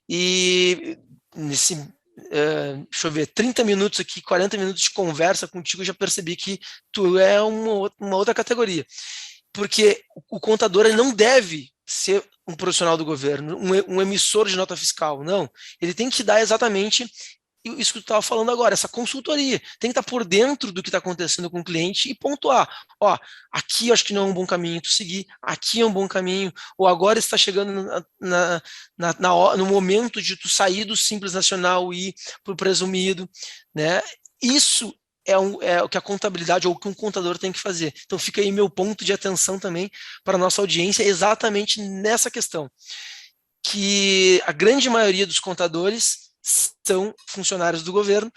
E nesse, deixa eu ver, 30 minutos aqui, 40 minutos de conversa contigo, eu já percebi que tu é uma outra categoria. Porque o contador ele não deve ser um profissional do governo, um emissor de nota fiscal, não. Ele tem que dar exatamente isso que tu estava falando agora, essa consultoria. Tem que estar por dentro do que está acontecendo com o cliente e pontuar. Ó, aqui eu acho que não é um bom caminho tu seguir, aqui é um bom caminho, ou agora está chegando no momento de tu sair do Simples Nacional e ir para o presumido, né? Isso é o que a contabilidade ou o que um contador tem que fazer. Então fica aí meu ponto de atenção também para a nossa audiência exatamente nessa questão, que a grande maioria dos contadores são funcionários do governo.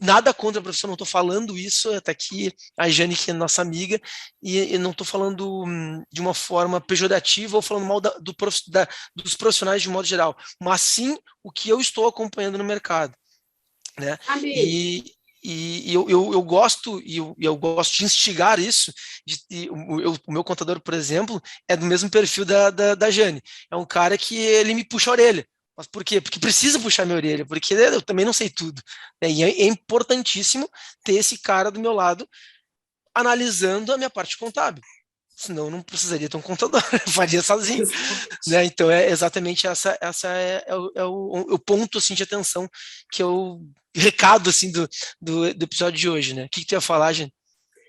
Nada contra a profissão, não estou falando isso, até aqui a Jane, que é nossa amiga, e não estou falando de uma forma pejorativa ou falando mal dos profissionais de modo geral, mas sim o que eu estou acompanhando no mercado, né? Eu gosto eu gosto de instigar isso. O meu contador, por exemplo, é do mesmo perfil da Jane. É um cara que ele me puxa a orelha. Mas por quê? Porque precisa puxar minha orelha, porque eu também não sei tudo, né? E é importantíssimo ter esse cara do meu lado analisando a minha parte contábil. Senão eu não precisaria ter um contador, eu faria sozinho, né? Então é exatamente essa o ponto assim de atenção que eu recado assim do episódio de hoje, né? O que tu ia falar, gente?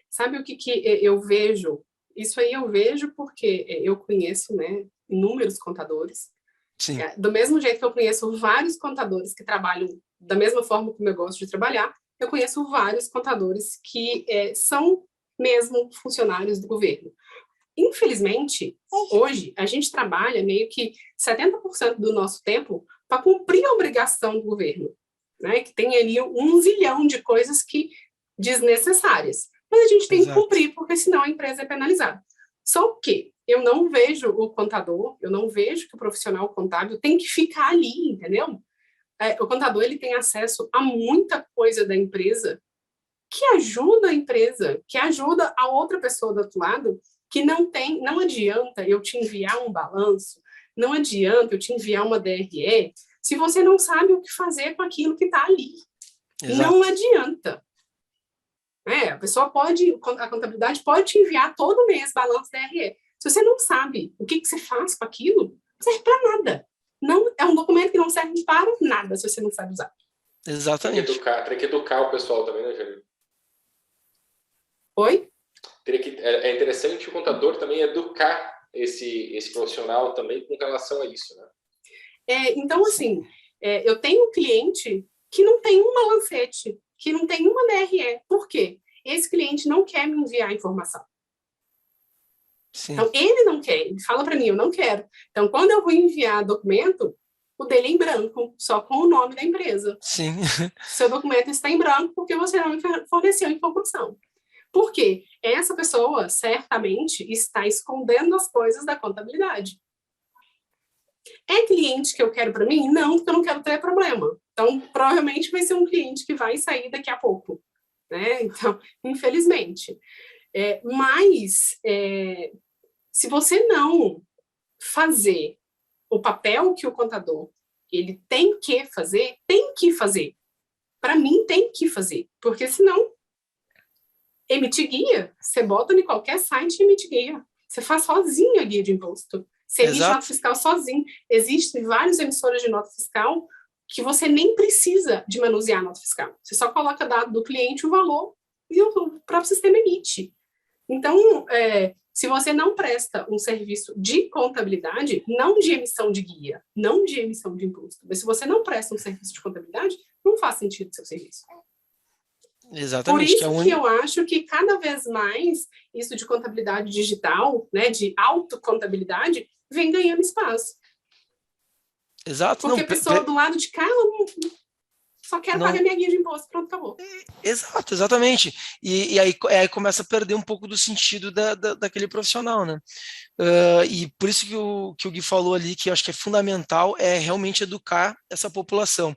Sabe o que eu vejo? Isso aí eu vejo porque eu conheço, né, inúmeros contadores. Sim. Do mesmo jeito que eu conheço vários contadores que trabalham da mesma forma como eu gosto de trabalhar, eu conheço vários contadores que são mesmo funcionários do governo. Infelizmente, hoje, a gente trabalha meio que 70% do nosso tempo para cumprir a obrigação do governo, né? Que tem ali 1 zilhão de coisas desnecessárias. Mas a gente tem que cumprir, porque senão a empresa é penalizada. Só que eu não vejo o contador, eu não vejo que o profissional contábil tem que ficar ali, entendeu? O contador ele tem acesso a muita coisa da empresa que ajuda a empresa, que ajuda a outra pessoa do outro lado, que não adianta eu te enviar um balanço, não adianta eu te enviar uma DRE, se você não sabe o que fazer com aquilo que está ali. Exato. Não adianta. A pessoa a contabilidade pode te enviar todo mês balanço DRE. Se você não sabe o que você faz com aquilo, não serve para nada. Não, é um documento que não serve para nada se você não sabe usar. Exatamente. Tem que educar o pessoal também, né, Jane? Oi? É interessante o contador também educar esse profissional também com relação a isso, né? Então, assim, eu tenho um cliente que não tem uma lancete, que não tem uma DRE. Por quê? Esse cliente não quer me enviar informação. Sim. Então, ele não quer. Ele fala para mim, eu não quero. Então, quando eu vou enviar documento, o dele é em branco, só com o nome da empresa. Sim. Seu documento está em branco porque você não me forneceu informação. Por quê? Essa pessoa, certamente, está escondendo as coisas da contabilidade. É cliente que eu quero para mim? Não, porque eu não quero ter problema. Então, provavelmente vai ser um cliente que vai sair daqui a pouco, né? Então, infelizmente. Mas, se você não fazer o papel que o contador ele tem que fazer. Para mim, tem que fazer. Porque, senão, emitir guia, você bota em qualquer site e emite guia. Você faz sozinho a guia de imposto. Você emite nota fiscal sozinho. Existem vários emissores de nota fiscal que você nem precisa de manusear a nota fiscal. Você só coloca dado do cliente, o valor, e o próprio sistema emite. Então, se você não presta um serviço de contabilidade, não de emissão de guia, não de emissão de imposto, mas se você não presta um serviço de contabilidade, não faz sentido o seu serviço. Exatamente. Por isso que eu acho que cada vez mais isso de contabilidade digital, né, de autocontabilidade, vem ganhando espaço. Exato. Porque a pessoa do lado de cá só quer pagar minha guia de imposto, pronto, acabou. Exato, exatamente. E aí começa a perder um pouco do sentido daquele profissional, né? E por isso que o Gui falou ali, que eu acho que é fundamental, é realmente educar essa população.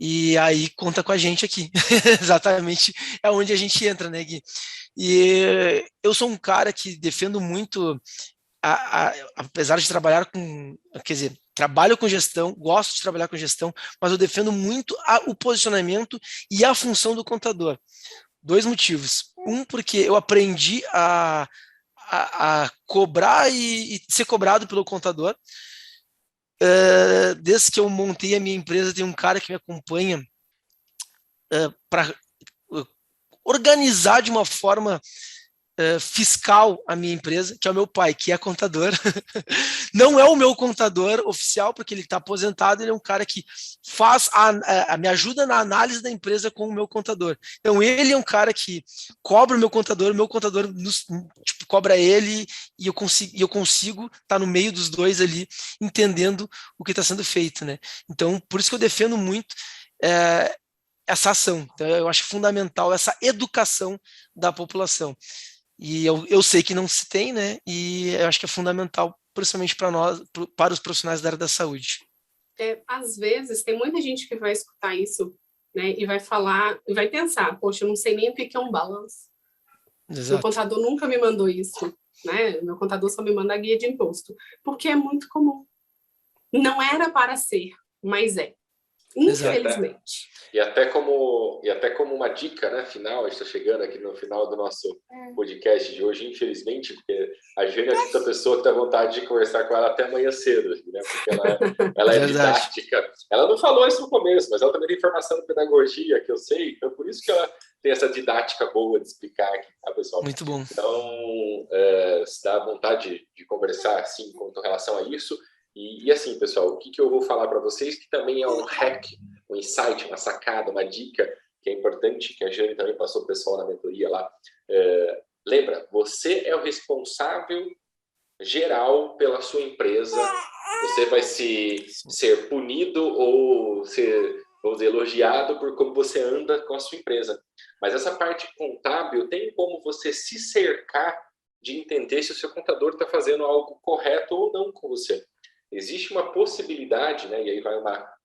E aí conta com a gente aqui. Exatamente é onde a gente entra, né, Gui? E eu sou um cara que defendo muito, apesar de trabalhar com, quer dizer, trabalho com gestão, gosto de trabalhar com gestão, mas eu defendo muito o posicionamento e a função do contador. Dois motivos. Um, porque eu aprendi a cobrar e ser cobrado pelo contador. Desde que eu montei a minha empresa, tem um cara que me acompanha para organizar de uma forma fiscal a minha empresa, que é o meu pai, que é contador. Não é o meu contador oficial, porque ele está aposentado, ele é um cara que faz me ajuda na análise da empresa com o meu contador. Então, ele é um cara que cobra o meu contador tipo, cobra ele, e eu consigo estar no meio dos dois ali, entendendo o que está sendo feito, né? Então, por isso que eu defendo muito essa ação. Então, eu acho fundamental essa educação da população. E eu sei que não se tem, né? E eu acho que é fundamental, principalmente para nós, para os profissionais da área da saúde. Às vezes, tem muita gente que vai escutar isso, né? E vai falar, e vai pensar, poxa, eu não sei nem o que é um balanço. Meu contador nunca me mandou isso, né? Meu contador só me manda a guia de imposto, porque é muito comum. Não era para ser, mas é. Infelizmente. E até como uma dica, né, final, a gente está chegando aqui no final do nosso podcast de hoje, infelizmente, porque a Jane é a pessoa que dá vontade de conversar com ela até amanhã cedo, né, porque ela é didática. Ela não falou isso no começo, mas ela também tem formação em pedagogia, que eu sei, então por isso que ela tem essa didática boa de explicar aqui, tá, pessoal? Muito bom. Então, se dá vontade de conversar, assim, com relação a isso. E assim, pessoal, o que eu vou falar para vocês, que também é um hack, um insight, uma sacada, uma dica, que é importante, que a Jane também passou para o pessoal na mentoria lá. Lembra, você é o responsável geral pela sua empresa. Você vai ser punido ou ser, vamos dizer, elogiado por como você anda com a sua empresa. Mas essa parte contábil tem como você se cercar de entender se o seu contador está fazendo algo correto ou não com você. Existe uma possibilidade, né? E aí vai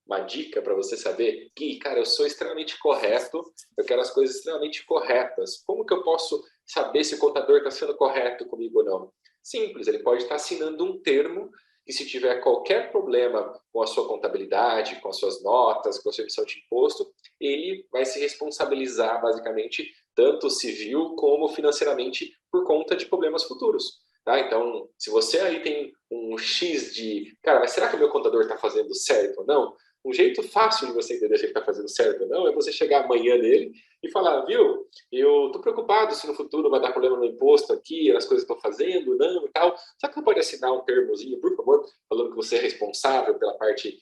uma dica para você saber, Gui, cara, eu sou extremamente correto, eu quero as coisas extremamente corretas. Como que eu posso saber se o contador está sendo correto comigo ou não? Simples, ele pode estar assinando um termo e se tiver qualquer problema com a sua contabilidade, com as suas notas, com a sua emissão de imposto, ele vai se responsabilizar, basicamente, tanto civil como financeiramente, por conta de problemas futuros. Tá? Então, se você aí tem um X de, cara, mas será que o meu contador está fazendo certo ou não? Um jeito fácil de você entender se ele está fazendo certo ou não é você chegar amanhã nele e falar, viu, eu estou preocupado se no futuro vai dar problema no imposto aqui, nas coisas que estou fazendo, não e tal. Só que você pode assinar um termozinho, por favor, falando que você é responsável pela parte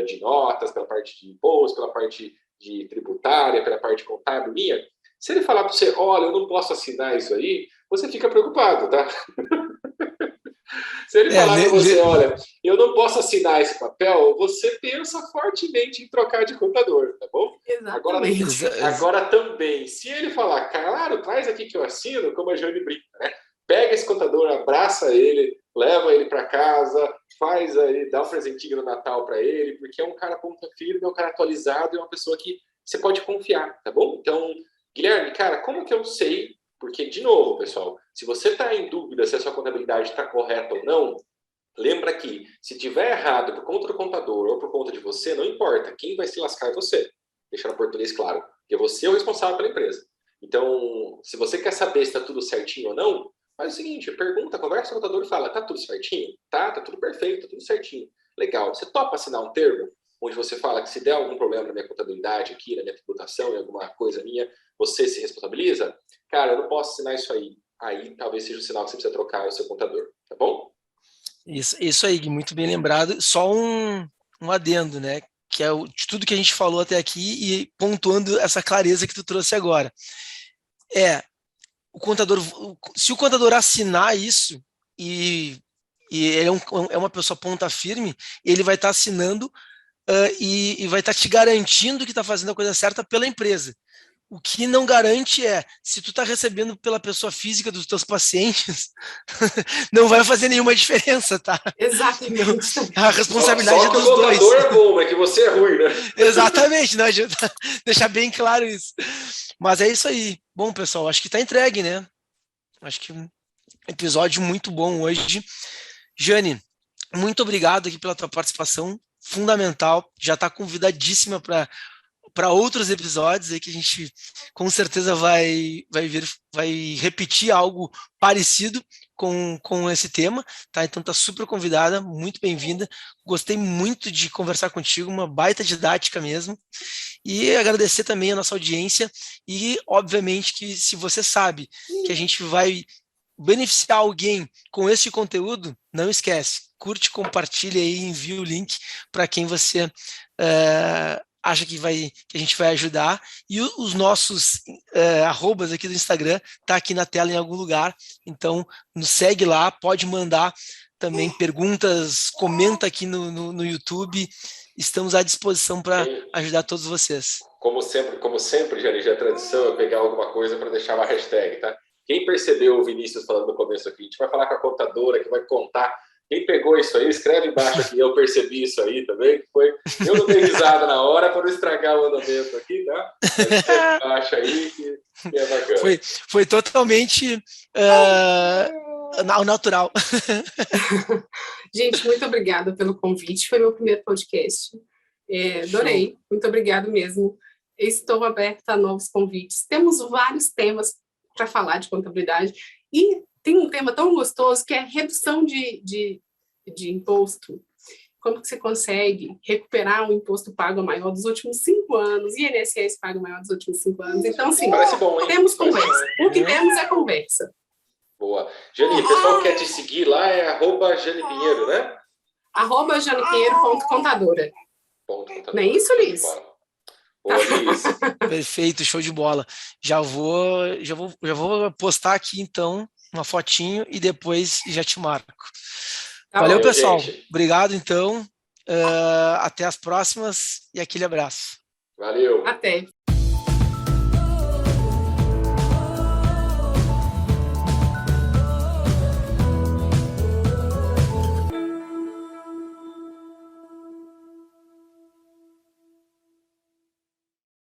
de notas, pela parte de imposto, pela parte de tributária, pela parte contábil minha. Se ele falar para você, olha, eu não posso assinar isso aí, você fica preocupado, tá? Se ele falar para você, olha, eu não posso assinar esse papel, você pensa fortemente em trocar de contador, tá bom? Exatamente. Agora também, se ele falar, claro, traz aqui que eu assino, como a Jane brinca, né? Pega esse contador, abraça ele, leva ele para casa, faz aí, dá um presentinho no Natal para ele, porque é um cara ponta firme, é um cara atualizado, é uma pessoa que você pode confiar, tá bom? Então, Guilherme, cara, como que eu sei? Porque, de novo, pessoal, se você está em dúvida se a sua contabilidade está correta ou não, lembra que se tiver errado por conta do contador ou por conta de você, não importa. Quem vai se lascar é você. Deixando o português claro. Porque você é o responsável pela empresa. Então, se você quer saber se está tudo certinho ou não, faz o seguinte, pergunta, conversa com o contador e fala, tá tudo certinho? Tá tudo perfeito, tá tudo certinho. Legal, você topa assinar um termo onde você fala que se der algum problema na minha contabilidade aqui, na minha tributação, em alguma coisa minha, você se responsabiliza? Cara, eu não posso assinar isso aí. Aí talvez seja o sinal que você precisa trocar o seu contador, tá bom? Isso aí, Gui, muito bem lembrado. Só um adendo, né? Que é de tudo que a gente falou até aqui e pontuando essa clareza que tu trouxe agora. O contador, se o contador assinar isso e ele é uma pessoa ponta firme, ele vai estar assinando e vai estar te garantindo que está fazendo a coisa certa pela empresa. O que não garante se tu tá recebendo pela pessoa física dos teus pacientes, não vai fazer nenhuma diferença, tá? Exatamente. A responsabilidade é dos dois. Só que o contador dois. é bom, mas que você é ruim, né? Exatamente, não adianta deixar bem claro isso. Mas é isso aí. Bom, pessoal, acho que tá entregue, né? Acho que um episódio muito bom hoje. Jane, muito obrigado aqui pela tua participação, fundamental. Já está convidadíssima para outros episódios aí que a gente com certeza vai repetir algo parecido com esse tema, tá? Então tá super convidada, muito bem-vinda. Gostei muito de conversar contigo, uma baita didática mesmo. E agradecer também a nossa audiência e, obviamente, que se você sabe que a gente vai beneficiar alguém com esse conteúdo, não esquece, curte, compartilha aí, envia o link para quem você acha que a gente vai ajudar. E os nossos arrobas aqui do Instagram tá aqui na tela em algum lugar, então nos segue lá, pode mandar também perguntas, comenta aqui no YouTube, estamos à disposição para ajudar todos vocês. Como sempre, Jane, já é tradição eu pegar alguma coisa para deixar uma hashtag, tá? Quem percebeu o Vinícius falando no começo aqui, a gente vai falar com a contadora, que vai contar. Quem pegou isso aí, escreve embaixo aqui, eu percebi isso aí também. Eu não dei risada na hora para não estragar o andamento aqui, tá? Mas escreve embaixo aí, que é bacana. Foi totalmente natural. Gente, muito obrigada pelo convite. Foi meu primeiro podcast. Adorei. Muito obrigado mesmo. Estou aberta a novos convites. Temos vários temas para falar de contabilidade e tem um tema tão gostoso que é redução de imposto. Como que você consegue recuperar um imposto pago maior dos últimos 5 anos, INSS pago maior dos últimos 5 anos. Então, assim, bom, temos conversa. O que temos é conversa. Boa. Jane, o pessoal que quer te seguir lá é @Jane Pinheiro, né? @janepinheiro.contadora. Não é isso, Liz? Boa, Liz. Perfeito, show de bola. Já vou postar aqui, então, uma fotinho e depois já te marco. Valeu, pessoal. Gente. Obrigado, então. Até as próximas e aquele abraço. Valeu. Até.